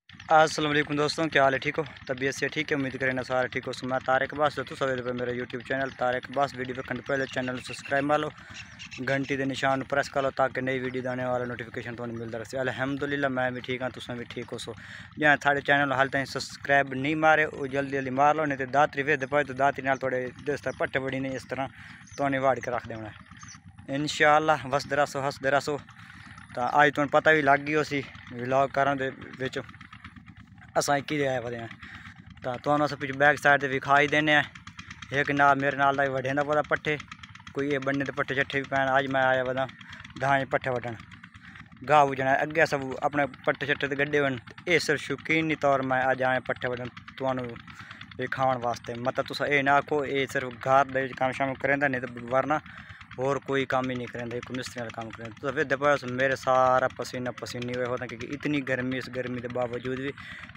अस्सलाम वालेकुम दोस्तों, क्या हाल है? ठीक हो? तबीयत से ठीक है? उम्मीद करें ना सारे ठीक हो। सो मैं तारिक अब्बास तो सवेरे पे मेरा YouTube channel Tariq Abbas video देखने पहले चैनल सब्सक्राइब मार लो, घंटी के निशान प्रेस कर लो ताकि नई वीडियो आने वाला नोटिफिकेशन तो मिलता रहे। अल्हम्दुलिल्लाह मैं भी ठीक हाँ, तुम भी ठीक हो। सो जहाँ थारे चैनल हाल तक सब्सक्राइब नहीं मारे वो जल्दी जल्दी मार लो, नहीं तो दातरी भेज पाए तो दातरी नाल थोड़े दोस्त पट्टे बड़ी नहीं इस तरह तो वाड़ के रख देना इंशाअल्लाह। वसदे रसो हसदे रसो। तो अज तुम पता भी लग गई सी व्लॉग करने दे असा कि आए पते हैं तो तुम अस पिछ बैक साइड से विखा ही देने एक नाल मेरे नाल का वड्डे का पता पट्ठे कोई ये बनने तो पट्ठे छट्ठे भी पैन। अज मैं आया पता धान पट्ठे वड्डन गाह बुझना अगे सब अपने पट्ठे छट्ठे तो गड्ढे बन ये सिर्फ शौकीनी तौर मैं अज आया पट्ठे वड्डन तुहानू विखाण वास्ते। मतलब तुस ये ना आखो ये सिर्फ घर काम शाम करेंदा नहीं तो वरना और कोई काम ही नहीं करेंगे, एक मिस्त्री वाला काम करें तो फिर मेरे सारा पसीना पसीनी हुए होता क्योंकि इतनी गर्मी इस गर्मी के बावजूद भी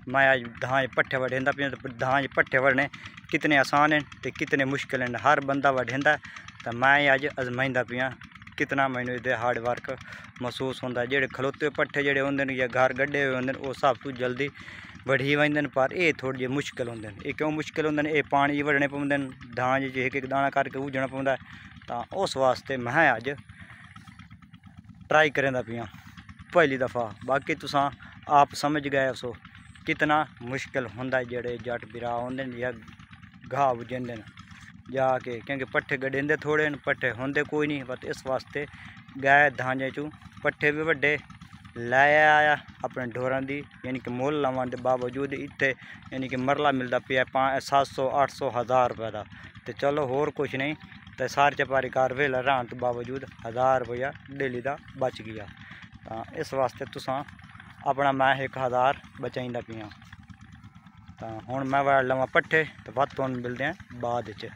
मैं आज धान पट्ठे वढ़ेंदा पे। तो धान पट्ठे वढ़ने कितने आसान हैं तो कितने मुश्किल हैं, हर बंदा वढ़ेंदा तो मैं अज आजमाइंदा पियाँ कितना मैनू ये हार्ड वर्क महसूस होंदा। जेडे खलोते पट्ठे जेडे होंदे या घर गड्ढे हुए होंदे वो सब तो जल्दी वढ़ी वजदे पर ये थोड़े जे मुश्किल होंदे। ये क्यों मुश्किल होंदे? ये पानी वढ़ने पौंदे धान एक एक दाना करके उजना पौंदा तो उस वास्ते मैं अज ट्राई करेंदा पियाँ पहली दफ़ा। बाकी तुसां आप समझ गए सो कितना मुश्किल होंदा जेडे जट बिरा होंदे या घाह बुझेंदे जाके क्योंकि पट्ठे गडेंदे थोड़े न पट्ठे होंदे कोई नहीं। बस इस वास्ते गए धांजे चू पट्ठे भी वड्डे लै आया अपने ढोरां दी यानी कि मुल लवन के बावजूद इत्थे यानी कि मरला मिलता पिया 700 800 1000 रुपये का। तो चलो होर कुछ नहीं तो सारे चपारी कार वेला रहने के बावजूद 1000 रुपया डेली का बच गया। तो इस वास्ते तुसां अपना मैं 1000 बचाइंदा पियाँ। तो हुण मैं वाड़ लवां पट्ठे तो वध तुहानूं मिलदे हैं बाद च।